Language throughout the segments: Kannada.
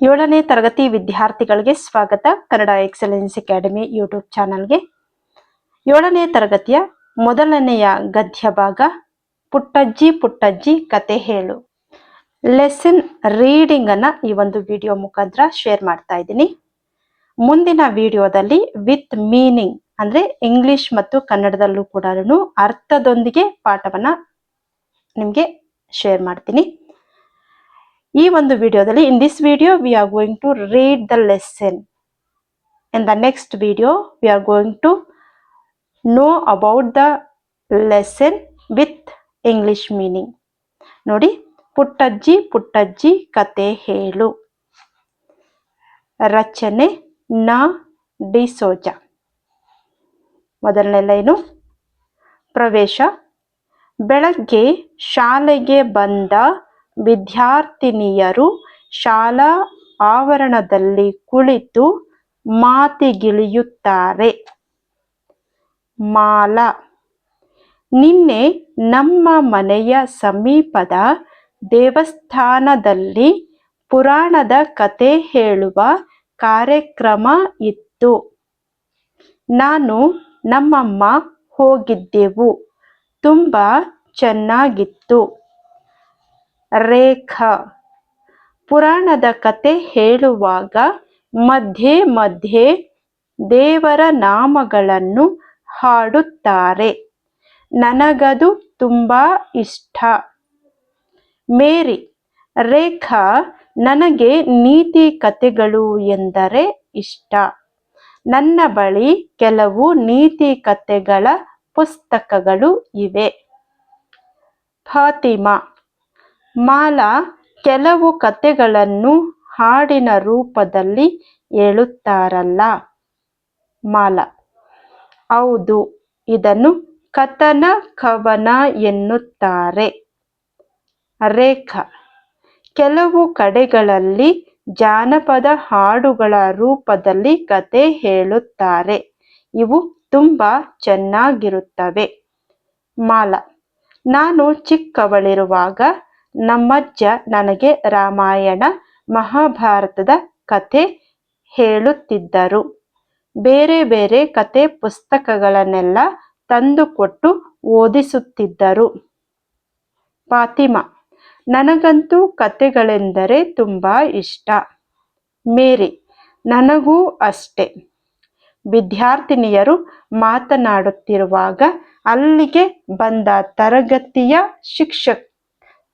ಏಳನೇ ತರಗತಿ ವಿದ್ಯಾರ್ಥಿಗಳಿಗೆ ಸ್ವಾಗತ. ಕನ್ನಡ ಎಕ್ಸಲೆನ್ಸ್ ಅಕಾಡೆಮಿ ಯೂಟ್ಯೂಬ್ ಚಾನಲ್ಗೆ. ಏಳನೇ ತರಗತಿಯ ಮೊದಲನೆಯ ಗದ್ಯ ಭಾಗ ಪುಟ್ಟಜ್ಜಿ ಪುಟ್ಟಜ್ಜಿ ಕತೆ ಹೇಳು. ಲೆಸನ್ ರೀಡಿಂಗ್ ಅನ್ನ ಈ ಒಂದು ವಿಡಿಯೋ ಮುಖಾಂತರ ಶೇರ್ ಮಾಡ್ತಾ ಇದ್ದೀನಿ. ಮುಂದಿನ ವಿಡಿಯೋದಲ್ಲಿ ವಿತ್ ಮೀನಿಂಗ್ ಅಂದ್ರೆ ಇಂಗ್ಲಿಷ್ ಮತ್ತು ಕನ್ನಡದಲ್ಲೂ ಕೂಡ ಅರ್ಥದೊಂದಿಗೆ ಪಾಠವನ್ನ ನಿಮಗೆ ಶೇರ್ ಮಾಡ್ತೀನಿ. ಈ ಒಂದು ವಿಡಿಯೋದಲ್ಲಿ in this video we are going to read the lesson. In the next video we are going to know about the lesson with English meaning. ನೋಡಿ, ಪುಟ್ಟಜ್ಜಿ ಪುಟ್ಟಜ್ಜಿ ಕತೆ ಹೇಳು. ರಚನೆ ನಾ ಡಿಸೋಜ. ಮೊದಲನೇ ಲೈನು. ಪ್ರವೇಶ. ಬೆಳಗ್ಗೆ ಶಾಲೆಗೆ ಬಂದ ವಿದ್ಯಾರ್ಥಿನಿಯರು ಶಾಲಾ ಆವರಣದಲ್ಲಿ ಕುಳಿತು ಮಾತಿಗಿಳಿಯುತ್ತಾರೆ. ಮಾಲ. ನಿನ್ನೆ ನಮ್ಮ ಮನೆಯ ಸಮೀಪದ ದೇವಸ್ಥಾನದಲ್ಲಿ ಪುರಾಣದ ಕತೆ ಹೇಳುವ ಕಾರ್ಯಕ್ರಮ ಇತ್ತು. ನಾನು ನಮ್ಮಮ್ಮ ಹೋಗಿದ್ದೆವು. ತುಂಬಾ ಚೆನ್ನಾಗಿತ್ತು. ರೇಖಾ. ಪುರಾಣದ ಕತೆ ಹೇಳುವಾಗ ಮಧ್ಯೆ ಮಧ್ಯೆ ದೇವರ ನಾಮಗಳನ್ನು ಹಾಡುತ್ತಾರೆ. ನನಗದು ತುಂಬಾ ಇಷ್ಟ. ಮೇರಿ. ರೇಖಾ, ನನಗೆ ನೀತಿ ಕತೆಗಳು ಎಂದರೆ ಇಷ್ಟ. ನನ್ನ ಬಳಿ ಕೆಲವು ನೀತಿ ಕತೆಗಳ ಪುಸ್ತಕಗಳು ಇವೆ. ಫಾತಿಮಾ. ಮಾಲಾ ಕೆಲವು ಕತೆಗಳನ್ನು ಹಾಡಿನ ರೂಪದಲ್ಲಿ ಹೇಳುತ್ತಾರಲ್ಲ. ಮಾಲಾ. ಹೌದು, ಇದನ್ನು ಕಥನ ಕವನ ಎನ್ನುತ್ತಾರೆ. ರೇಖಾ. ಕೆಲವು ಕಡೆಗಳಲ್ಲಿ ಜಾನಪದ ಹಾಡುಗಳ ರೂಪದಲ್ಲಿ ಕತೆ ಹೇಳುತ್ತಾರೆ. ಇವು ತುಂಬಾ ಚೆನ್ನಾಗಿರುತ್ತವೆ. ಮಾಲಾ. ನಾನು ಚಿಕ್ಕವಳಿರುವಾಗ ನಮ್ಮಜ್ಜ ನನಗೆ ರಾಮಾಯಣ ಮಹಾಭಾರತದ ಕತೆ ಹೇಳುತ್ತಿದ್ದರು. ಬೇರೆ ಬೇರೆ ಕತೆ ಪುಸ್ತಕಗಳನ್ನೆಲ್ಲ ತಂದುಕೊಟ್ಟು ಓದಿಸುತ್ತಿದ್ದರು. ಫಾತಿಮಾ. ನನಗಂತೂ ಕತೆಗಳೆಂದರೆ ತುಂಬಾ ಇಷ್ಟ. ಮೇರಿ. ನನಗೂ ಅಷ್ಟೆ. ವಿದ್ಯಾರ್ಥಿನಿಯರು ಮಾತನಾಡುತ್ತಿರುವಾಗ ಅಲ್ಲಿಗೆ ಬಂದ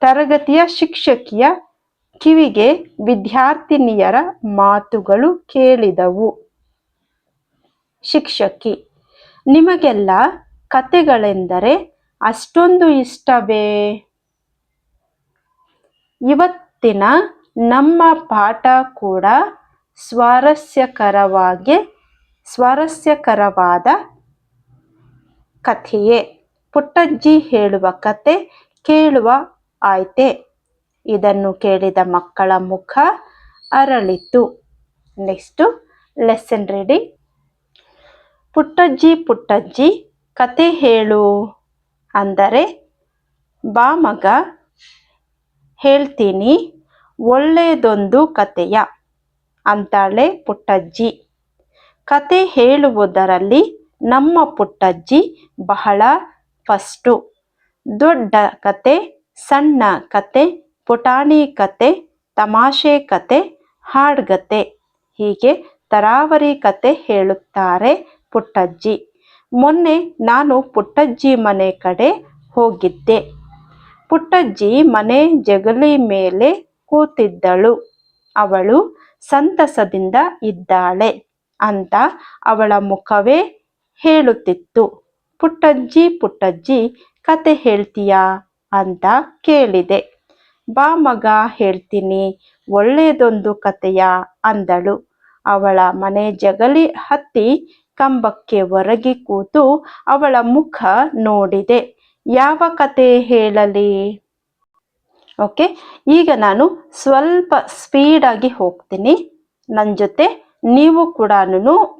ತರಗತಿಯ ಶಿಕ್ಷಕಿಯ ಕಿವಿಗೆ ವಿದ್ಯಾರ್ಥಿನಿಯರ ಮಾತುಗಳು ಕೇಳಿದವು. ಶಿಕ್ಷಕಿ. ನಿಮಗೆಲ್ಲ ಕತೆಗಳೆಂದರೆ ಅಷ್ಟೊಂದು ಇಷ್ಟವೇ? ಇವತ್ತಿನ ನಮ್ಮ ಪಾಠ ಕೂಡ ಸ್ವಾರಸ್ಯಕರವಾದ ಕಥೆಯೇ. ಪುಟ್ಟಜ್ಜಿ ಹೇಳುವ ಕತೆ ಕೇಳುವ ಆಯ್ತೆ. ಇದನ್ನು ಕೇಳಿದ ಮಕ್ಕಳ ಮುಖ ಅರಳಿತು. Next lesson reading. ಪುಟ್ಟಜ್ಜಿ ಪುಟ್ಟಜ್ಜಿ ಕತೆ ಹೇಳು ಅಂದರೆ, ಬಾ ಮಗ ಹೇಳ್ತೀನಿ ಒಳ್ಳೆದೊಂದು ಕತೆಯ ಅಂತಾಳೆ ಪುಟ್ಟಜ್ಜಿ. ಕತೆ ಹೇಳುವುದರಲ್ಲಿ ನಮ್ಮ ಪುಟ್ಟಜ್ಜಿ ಬಹಳ ಫಸ್ಟು. ದೊಡ್ಡ ಕತೆ, ಸಣ್ಣ ಕತೆ, ಪುಟಾಣಿ ಕತೆ, ತಮಾಷೆ ಕತೆ, ಹಾಡ್ಗತೆ ಹೀಗೆ ತರಾವರಿ ಕತೆ ಹೇಳುತ್ತಾರೆ ಪುಟ್ಟಜ್ಜಿ. ಮೊನ್ನೆ ನಾನು ಪುಟ್ಟಜ್ಜಿ ಮನೆ ಕಡೆ ಹೋಗಿದ್ದೆ. ಪುಟ್ಟಜ್ಜಿ ಮನೆ ಜಗಲಿ ಮೇಲೆ ಕೂತಿದ್ದಳು. ಅವಳು ಸಂತಸದಿಂದ ಇದ್ದಾಳೆ ಅಂತ ಅವಳ ಮುಖವೇ ಹೇಳುತ್ತಿತ್ತು. ಪುಟ್ಟಜ್ಜಿ ಪುಟ್ಟಜ್ಜಿ ಕತೆ ಹೇಳ್ತೀಯಾ ಅಂತ ಕೇಳಿದೆ. ಬಾ ಮಗ ಹೇಳ್ತೀನಿ ಒಳ್ಳೆದೊಂದು ಕತೆಯ ಅಂದಳು. ಅವಳ ಮನೆ ಜಗಲಿ ಹತ್ತಿ ಕಂಬಕ್ಕೆ ಒರಗಿ ಕೂತು ಅವಳ ಮುಖ ನೋಡಿದೆ. ಯಾವ ಕತೆ ಹೇಳಲಿ? ಓಕೆ, ಈಗ ನಾನು ಸ್ವಲ್ಪ ಸ್ಪೀಡಾಗಿ ಹೋಗ್ತೀನಿ. ನನ್ನ ಜೊತೆ ನೀವು ಕೂಡ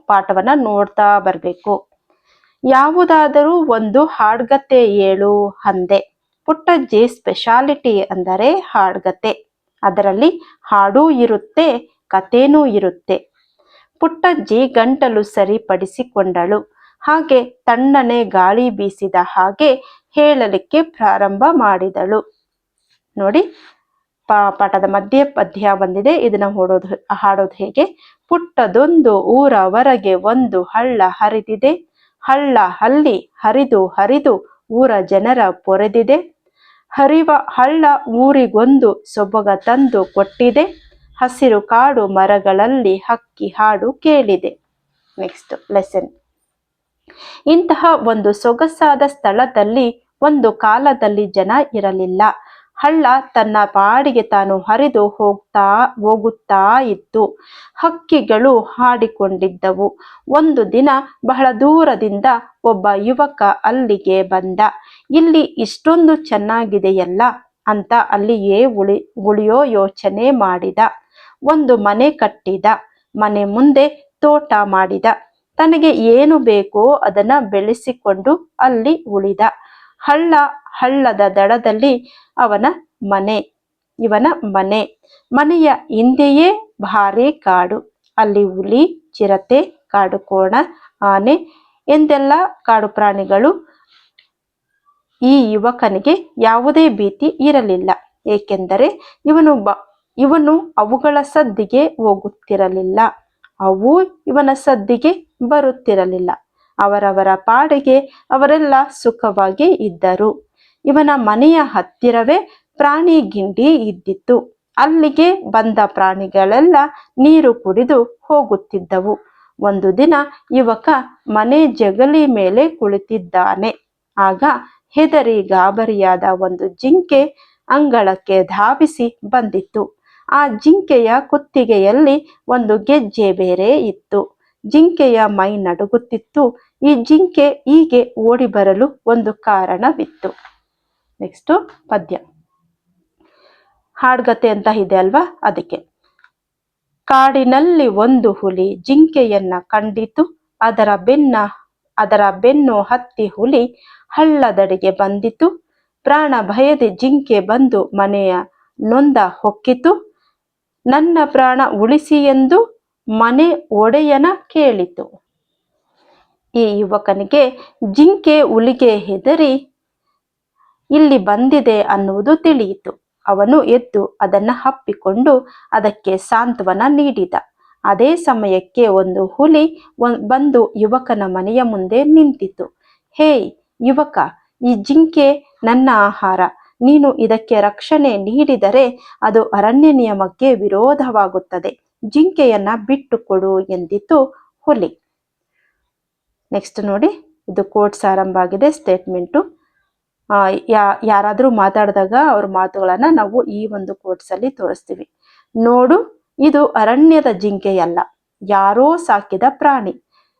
ಪಾಠವನ್ನ ನೋಡ್ತಾ ಬರಬೇಕು. ಯಾವುದಾದರೂ ಒಂದು ಹಾಡ್ಗತೆ ಹೇಳು ಅಂದೆ. ಪುಟ್ಟಜ್ಜಿ ಸ್ಪೆಷಾಲಿಟಿ ಅಂದರೆ ಹಾಡ್ಗತೆ. ಅದರಲ್ಲಿ ಹಾಡೂ ಇರುತ್ತೆ, ಕಥೆನೂ ಇರುತ್ತೆ. ಪುಟ್ಟಜ್ಜಿ ಗಂಟಲು ಸರಿಪಡಿಸಿಕೊಂಡಳು. ಹಾಗೆ ತಣ್ಣನೆ ಗಾಳಿ ಬೀಸಿದ ಹಾಗೆ ಹೇಳಲಿಕ್ಕೆ ಪ್ರಾರಂಭ ಮಾಡಿದಳು. ನೋಡಿ, ಪಾಠದ ಮಧ್ಯೆ ಪದ್ಯ ಬಂದಿದೆ. ಇದನ್ನ ಹಾಡೋದು ಹೇಗೆ? ಪುಟ್ಟದೊಂದು ಊರ ಹೊರಗೆ ಒಂದು ಹಳ್ಳ ಹರಿದಿದೆ. ಹಳ್ಳ ಅಲ್ಲಿ ಹರಿದು ಹರಿದು ಊರ ಜನರ ಪೊರೆದಿದೆ. ಹರಿವ ಹಳ್ಳ ಊರಿಗೊಂದು ಸೊಬಗ ತಂದು ಕೊಟ್ಟಿದೆ. ಹಸಿರು ಕಾಡು ಮರಗಳಲ್ಲಿ ಹಕ್ಕಿ ಹಾಡು ಕೇಳಿದೆ. Next lesson. ಇಂತಹ ಒಂದು ಸೊಗಸಾದ ಸ್ಥಳದಲ್ಲಿ ಒಂದು ಕಾಲದಲ್ಲಿ ಜನ ಇರಲಿಲ್ಲ. ಹಳ್ಳ ತನ್ನ ಪಾಡಿಗೆ ತಾನು ಹರಿದು ಹೋಗುತ್ತಾ ಇತ್ತು. ಹಕ್ಕಿಗಳು ಹಾಡಿಕೊಂಡಿದ್ದವು. ಒಂದು ದಿನ ಬಹಳ ದೂರದಿಂದ ಒಬ್ಬ ಯುವಕ ಅಲ್ಲಿಗೆ ಬಂದ. ಇಲ್ಲಿ ಇಷ್ಟೊಂದು ಚೆನ್ನಾಗಿದೆಯಲ್ಲ ಅಂತ ಅಲ್ಲಿಯೇ ಉಳಿಯೋ ಯೋಚನೆ ಮಾಡಿದ. ಒಂದು ಮನೆ ಕಟ್ಟಿದ. ಮನೆ ಮುಂದೆ ತೋಟ ಮಾಡಿದ. ತನಗೆ ಏನು ಬೇಕೋ ಅದನ್ನ ಬೆಳೆಸಿಕೊಂಡು ಅಲ್ಲಿ ಉಳಿದ. ಹಳ್ಳದ ದಡದಲ್ಲಿ ಇವನ ಮನೆ. ಮನೆಯ ಹಿಂದೆಯೇ ಭಾರಿ ಕಾಡು. ಅಲ್ಲಿ ಹುಲಿ, ಚಿರತೆ, ಕಾಡುಕೋಣ, ಆನೆ ಎಂದೆಲ್ಲ ಕಾಡು ಪ್ರಾಣಿಗಳು. ಈ ಯುವಕನಿಗೆ ಯಾವುದೇ ಭೀತಿ ಇರಲಿಲ್ಲ, ಏಕೆಂದರೆ ಇವನು ಅವುಗಳ ಸದ್ದಿಗೆ ಹೋಗುತ್ತಿರಲಿಲ್ಲ, ಅವು ಇವನ ಸದ್ದಿಗೆ ಬರುತ್ತಿರಲಿಲ್ಲ. ಅವರವರ ಪಾಡಿಗೆ ಅವರೆಲ್ಲ ಸುಖವಾಗಿ ಇದ್ದರು. ಇವನ ಮನೆಯ ಹತ್ತಿರವೇ ಪ್ರಾಣಿ ಗಿಂಡಿ ಇದ್ದಿತ್ತು. ಅಲ್ಲಿಗೆ ಬಂದ ಪ್ರಾಣಿಗಳೆಲ್ಲ ನೀರು ಕುಡಿದು ಹೋಗುತ್ತಿದ್ದವು. ಒಂದು ದಿನ ಯುವಕ ಮನೆ ಜಗಲಿ ಮೇಲೆ ಕುಳಿತಿದ್ದಾನೆ. ಆಗ ಹೆದರಿ ಗಾಬರಿಯಾದ ಒಂದು ಜಿಂಕೆ ಅಂಗಳಕ್ಕೆ ಧಾವಿಸಿ ಬಂದಿತ್ತು. ಆ ಜಿಂಕೆಯ ಕುತ್ತಿಗೆಯಲ್ಲಿ ಒಂದು ಗೆಜ್ಜೆ ಬೇರೆ ಇತ್ತು. ಜಿಂಕೆಯ ಮೈ ನಡುಗುತ್ತಿತ್ತು. ಈ ಜಿಂಕೆ ಹೀಗೆ ಓಡಿ ಬರಲು ಒಂದು ಕಾರಣವಿತ್ತು. ನೆಕ್ಸ್ಟ್ ಪದ್ಯ. ಹಾಡ್ಗತೆ ಅಂತ ಇದೆ ಅಲ್ವಾ, ಅದಕ್ಕೆ. ಕಾಡಿನಲ್ಲಿ ಒಂದು ಹುಲಿ ಜಿಂಕೆಯನ್ನ ಕಂಡಿತು. ಅದರ ಬೆನ್ನು ಹತ್ತಿ ಹುಲಿ ಹಳ್ಳದಡಿಗೆ ಬಂದಿತು. ಪ್ರಾಣ ಭಯದೆ ಜಿಂಕೆ ಬಂದು ಮನೆಯ ನೊಂದ ಹೊಕ್ಕಿತು. ನನ್ನ ಪ್ರಾಣ ಉಳಿಸಿ ಎಂದು ಮನೆ ಒಡೆಯನ ಕೇಳಿತು. ಈ ಯುವಕನಿಗೆ ಜಿಂಕೆ ಹುಲಿಗೆ ಹೆದರಿ ಇಲ್ಲಿ ಬಂದಿದೆ ಅನ್ನುವುದು ತಿಳಿಯಿತು. ಅವನು ಎದ್ದು ಅದನ್ನ ಹಪ್ಪಿಕೊಂಡು ಅದಕ್ಕೆ ಸಾಂತ್ವನ ನೀಡಿದ. ಅದೇ ಸಮಯಕ್ಕೆ ಒಂದು ಹುಲಿ ಬಂದು ಯುವಕನ ಮನೆಯ ಮುಂದೆ ನಿಂತಿತು. ಹೇ ಯುವಕ, ಈ ಜಿಂಕೆ ನನ್ನ ಆಹಾರ. ನೀನು ಇದಕ್ಕೆ ರಕ್ಷಣೆ ನೀಡಿದರೆ ಅದು ಅರಣ್ಯ ನಿಯಮಕ್ಕೆ ವಿರೋಧವಾಗುತ್ತದೆ. ಜಿಂಕೆಯನ್ನ ಬಿಟ್ಟು ಕೊಡು ಎಂದಿತು ಹುಲಿ. ನೆಕ್ಸ್ಟ್ ನೋಡಿ, ಇದು ಕೋಟ್ಸ್ ಆರಂಭ ಆಗಿದೆ, ಸ್ಟೇಟ್ಮೆಂಟು. ಯಾರಾದರೂ ಮಾತಾಡಿದಾಗ ಅವ್ರ ಮಾತುಗಳನ್ನ ನಾವು ಈ ಒಂದು ಕೋಟ್ಸ್ ಅಲ್ಲಿ ತೋರಿಸ್ತೀವಿ. ನೋಡು, ಇದು ಅರಣ್ಯದ ಜಿಂಕೆಯಲ್ಲ, ಯಾರೋ ಸಾಕಿದ ಪ್ರಾಣಿ.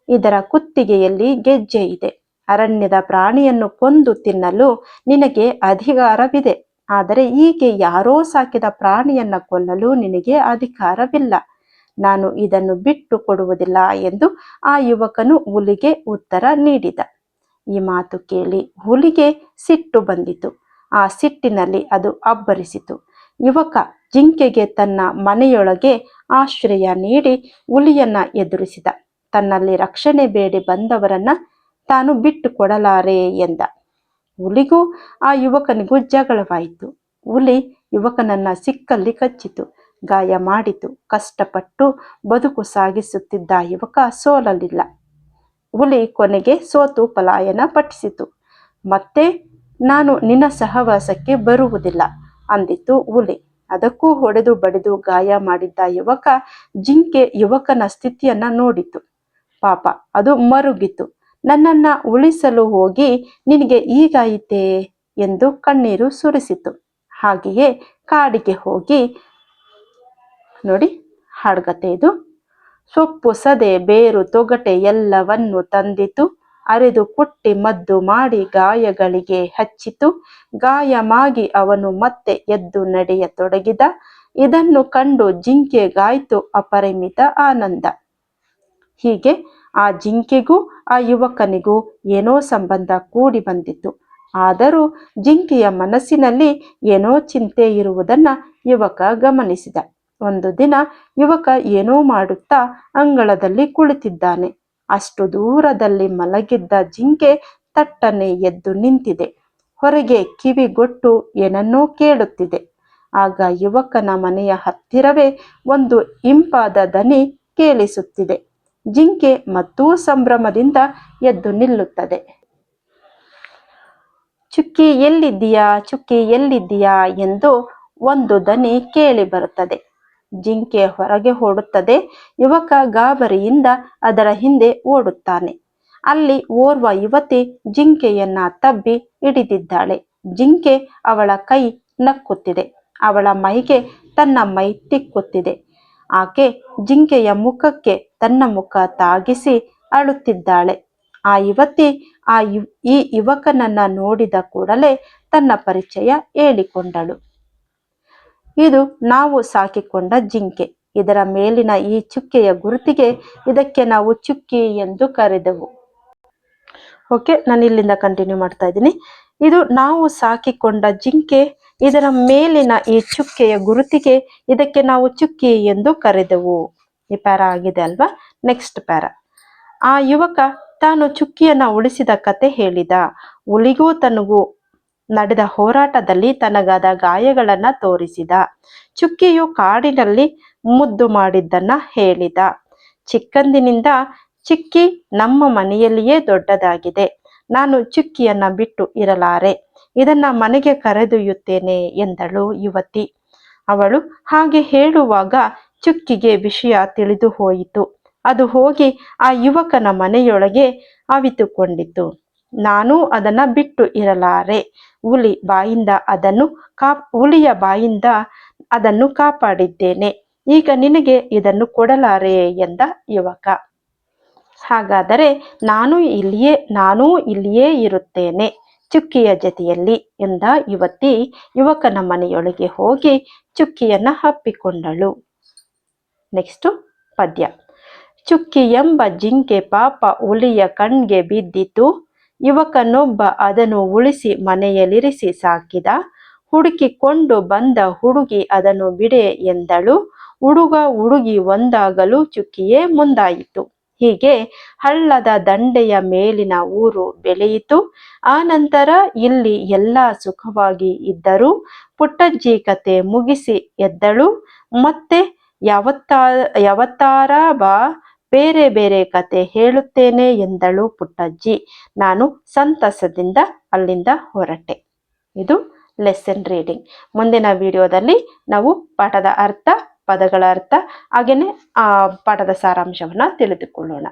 ಇದರ ಕುತ್ತಿಗೆಯಲ್ಲಿ ಗೆಜ್ಜೆ ಇದೆ. ಅರಣ್ಯದ ಪ್ರಾಣಿಯನ್ನು ಕೊಂದು ತಿನ್ನಲು ನಿನಗೆ ಅಧಿಕಾರವಿದೆ, ಆದರೆ ಹೀಗೆ ಯಾರೋ ಸಾಕಿದ ಪ್ರಾಣಿಯನ್ನ ಕೊಲ್ಲಲು ನಿನಗೆ ಅಧಿಕಾರವಿಲ್ಲ. ನಾನು ಇದನ್ನು ಬಿಟ್ಟು ಕೊಡುವುದಿಲ್ಲ ಎಂದು ಆ ಯುವಕನು ಹುಲಿಗೆ ಉತ್ತರ ನೀಡಿದ. ಈ ಮಾತು ಕೇಳಿ ಹುಲಿಗೆ ಸಿಟ್ಟು ಬಂದಿತು. ಆ ಸಿಟ್ಟಿನಲ್ಲಿ ಅದು ಅಬ್ಬರಿಸಿತು. ಯುವಕ ಜಿಂಕೆಗೆ ತನ್ನ ಮನೆಯೊಳಗೆ ಆಶ್ರಯ ನೀಡಿ ಹುಲಿಯನ್ನ ಎದುರಿಸಿದ. ತನ್ನಲ್ಲಿ ರಕ್ಷಣೆ ಬೇಡಿ ಬಂದವರನ್ನ ತಾನು ಬಿಟ್ಟು ಕೊಡಲಾರೆ ಎಂದ. ಹುಲಿಗೂ ಆ ಯುವಕನಿಗೂ ಜಗಳವಾಯಿತು. ಹುಲಿ ಯುವಕನನ್ನ ಸಿಕ್ಕಲ್ಲಿ ಕಚ್ಚಿತು, ಗಾಯ ಮಾಡಿತು. ಕಷ್ಟಪಟ್ಟು ಬದುಕು ಸಾಗಿಸುತ್ತಿದ್ದ ಯುವಕ ಸೋಲಲಿಲ್ಲ. ಹುಲಿ ಕೊನೆಗೆ ಸೋತು ಪಲಾಯನ ಪಟ್ಟಿಸಿತು. ಮತ್ತೆ ನಾನು ನಿನ್ನ ಸಹವಾಸಕ್ಕೆ ಬರುವುದಿಲ್ಲ ಅಂದಿತು ಹುಲಿ. ಅದಕ್ಕೂ ಹೊಡೆದು ಬಡಿದು ಗಾಯ ಮಾಡಿದ್ದ ಜಿಂಕೆ ಯುವಕನ ಸ್ಥಿತಿಯನ್ನ ನೋಡಿತು. ಪಾಪ, ಅದು ಮರುಗಿತು. ನನ್ನನ್ನ ಉಳಿಸಲು ಹೋಗಿ ನಿನಗೆ ಹೀಗಾಯಿತೇ ಎಂದು ಕಣ್ಣೀರು ಸುರಿಸಿತು. ಹಾಗೆಯೇ ಕಾಡಿಗೆ ಹೋಗಿ, ನೋಡಿ ಹಾಡ್ಗತೆ ಇದು. ಸೊಪ್ಪು ಸದೆ ಬೇರು ತೊಗಟೆ ಎಲ್ಲವನ್ನು ತಂದಿತು. ಅರೆದು ಕುಟ್ಟಿ ಮದ್ದು ಮಾಡಿ ಗಾಯಗಳಿಗೆ ಹಚ್ಚಿತು. ಗಾಯಮಾಗಿ ಅವನು ಮತ್ತೆ ಎದ್ದು ನಡೆಯತೊಡಗಿದ. ಇದನ್ನು ಕಂಡು ಜಿಂಕೆಗಾಯ್ತು ಅಪರಿಮಿತ ಆನಂದ. ಹೀಗೆ ಆ ಜಿಂಕೆಗೂ ಆ ಯುವಕನಿಗೂ ಏನೋ ಸಂಬಂಧ ಕೂಡಿ ಬಂದಿತು. ಆದರೂ ಜಿಂಕೆಯ ಮನಸ್ಸಿನಲ್ಲಿ ಏನೋ ಚಿಂತೆ ಇರುವುದನ್ನ ಯುವಕ ಗಮನಿಸಿದ. ಒಂದು ದಿನ ಯುವಕ ಏನೋ ಮಾಡುತ್ತಾ ಅಂಗಳದಲ್ಲಿ ಕುಳಿತಿದ್ದಾನೆ. ಅಷ್ಟು ದೂರದಲ್ಲಿ ಮಲಗಿದ್ದ ಜಿಂಕೆ ತಟ್ಟನೆ ಎದ್ದು ನಿಂತಿದೆ. ಹೊರಗೆ ಕಿವಿಗೊಟ್ಟು ಏನನ್ನೋ ಕೇಳುತ್ತಿದೆ. ಆಗ ಯುವಕನ ಮನೆಯ ಹತ್ತಿರವೇ ಒಂದು ಇಂಪಾದ ದನಿ ಕೇಳಿಸುತ್ತಿದೆ. ಜಿಂಕೆ ಮತ್ತೂ ಸಂಭ್ರಮದಿಂದ ಎದ್ದು ನಿಲ್ಲುತ್ತದೆ. ಚುಕ್ಕಿ ಎಲ್ಲಿದ್ದೀಯಾ, ಚುಕ್ಕಿ ಎಲ್ಲಿದ್ದೀಯಾ ಎಂದು ಒಂದು ದನಿ ಕೇಳಿ ಬರುತ್ತದೆ. ಜಿಂಕೆ ಹೊರಗೆ ಓಡುತ್ತದೆ. ಯುವಕ ಗಾಬರಿಯಿಂದ ಅದರ ಹಿಂದೆ ಓಡುತ್ತಾನೆ. ಅಲ್ಲಿ ಓರ್ವ ಯುವತಿ ಜಿಂಕೆಯನ್ನ ತಬ್ಬಿ ಹಿಡಿದಿದ್ದಾಳೆ. ಜಿಂಕೆ ಅವಳ ಕೈ ನಕ್ಕುತ್ತಿದೆ. ಅವಳ ಮೈಗೆ ತನ್ನ ಮೈ ತಿಕ್ಕುತ್ತಿದೆ. ಆಕೆ ಜಿಂಕೆಯ ಮುಖಕ್ಕೆ ತನ್ನ ಮುಖ ತಾಗಿಸಿ ಅಳುತ್ತಿದ್ದಾಳೆ. ಆ ಯುವತಿ ಈ ಯುವಕನನ್ನ ನೋಡಿದ ಕೂಡಲೇ ತನ್ನ ಪರಿಚಯ ಹೇಳಿಕೊಂಡಳು. ಇದು ನಾವು ಸಾಕಿಕೊಂಡ ಜಿಂಕೆ. ಇದರ ಮೇಲಿನ ಈ ಚುಕ್ಕೆಯ ಗುರುತಿಗೆ ಇದಕ್ಕೆ ನಾವು ಚುಕ್ಕಿ ಎಂದು ಕರೆದೆವು. ಓಕೆ, ನಾನು ಇಲ್ಲಿಂದ ಕಂಟಿನ್ಯೂ ಮಾಡ್ತಾ ಇದ್ದೀನಿ. ಇದು ನಾವು ಸಾಕಿಕೊಂಡ ಜಿಂಕೆ. ಇದರ ಮೇಲಿನ ಈ ಚುಕ್ಕೆಯ ಗುರುತಿಗೆ ಇದಕ್ಕೆ ನಾವು ಚುಕ್ಕಿ ಎಂದು ಕರೆದೆವು. ಈ ಪ್ಯಾರ ಆಗಿದೆ ಅಲ್ವಾ? Next para. ಆ ಯುವಕ ತಾನು ಚುಕ್ಕಿಯನ್ನ ಉಳಿಸಿದ ಕತೆ ಹೇಳಿದ. ಹುಲಿಗೂ ತನಗೂ ನಡೆದ ಹೋರಾಟದಲ್ಲಿ ತನಗಾದ ಗಾಯಗಳನ್ನ ತೋರಿಸಿದ. ಚುಕ್ಕಿಯು ಕಾಡಿನಲ್ಲಿ ಮುದ್ದು ಮಾಡಿದ್ದನ್ನ ಹೇಳಿದ. ಚಿಕ್ಕಂದಿನಿಂದ ಚುಕ್ಕಿ ನಮ್ಮ ಮನೆಯಲ್ಲಿಯೇ ದೊಡ್ಡದಾಗಿದೆ. ನಾನು ಚುಕ್ಕಿಯನ್ನ ಬಿಟ್ಟು ಇರಲಾರೆ. ಇದನ್ನ ಮನೆಗೆ ಕರೆದೊಯ್ಯುತ್ತೇನೆ ಎಂದಳು ಯುವತಿ. ಅವಳು ಹಾಗೆ ಹೇಳುವಾಗ ಚುಕ್ಕಿಗೆ ವಿಷಯ ತಿಳಿದು ಹೋಯಿತು. ಅದು ಹೋಗಿ ಆ ಯುವಕನ ಮನೆಯೊಳಗೆ ಅವಿತುಕೊಂಡಿತು. ನಾನು ಅದನ್ನ ಬಿಟ್ಟು ಇರಲಾರೆ. ಹುಲಿಯ ಬಾಯಿಂದ ಅದನ್ನು ಕಾಪಾಡಿದ್ದೇನೆ. ಈಗ ನಿನಗೆ ಇದನ್ನು ಕೊಡಲಾರೆ ಎಂದ ಯುವಕ. ಹಾಗಾದರೆ ನಾನೂ ಇಲ್ಲಿಯೇ ಇರುತ್ತೇನೆ ಚುಕ್ಕಿಯ ಜೊತೆಯಲ್ಲಿ ಎಂದ ಯುವತಿ ಯುವಕನ ಮನೆಯೊಳಗೆ ಹೋಗಿ ಚುಕ್ಕಿಯನ್ನ ಅಪ್ಪಿಕೊಂಡಳು. ನೆಕ್ಸ್ಟ್ ಪದ್ಯ. ಚುಕ್ಕಿ ಎಂಬ ಜಿಂಕೆ ಪಾಪ ಹುಲಿಯ ಕಣ್ಗೆ ಬಿದ್ದಿತು. ಯುವಕನೊಬ್ಬ ಅದನ್ನು ಉಳಿಸಿ ಮನೆಯಲ್ಲಿರಿಸಿ ಸಾಕಿದ. ಹುಡುಕಿಕೊಂಡು ಬಂದ ಹುಡುಗಿ ಅದನ್ನು ಬಿಡೆ ಎಂದಳು. ಹುಡುಗ ಹುಡುಗಿ ಒಂದಾಗಲು ಚುಕ್ಕಿಯೇ ಮುಂದಾಯಿತು. ಹೀಗೆ ಹಳ್ಳದ ದಂಡೆಯ ಮೇಲಿನ ಊರು ಬೆಳೆಯಿತು. ಆ ನಂತರ ಇಲ್ಲಿ ಎಲ್ಲ ಸುಖವಾಗಿ ಇದ್ದರು. ಪುಟ್ಟಜ್ಜಿ ಕತೆ ಮುಗಿಸಿ ಎದ್ದಳು. ಮತ್ತೆ ಯಾವತ್ತಾರ ಬಾ, ಬೇರೆ ಬೇರೆ ಕತೆ ಹೇಳುತ್ತೇನೆ ಎಂದಳು ಪುಟ್ಟಜ್ಜಿ. ನಾನು ಸಂತಸದಿಂದ ಅಲ್ಲಿಂದ ಹೊರಟೆ. ಇದು ಲೆಸನ್ ರೀಡಿಂಗ್. ಮುಂದಿನ ವಿಡಿಯೋದಲ್ಲಿ ನಾವು ಪಾಠದ ಅರ್ಥ, ಪದಗಳ ಅರ್ಥ, ಹಾಗೆಯೇ ಪಾಠದ ಸಾರಾಂಶವನ್ನ ತಿಳಿದುಕೊಳ್ಳೋಣ.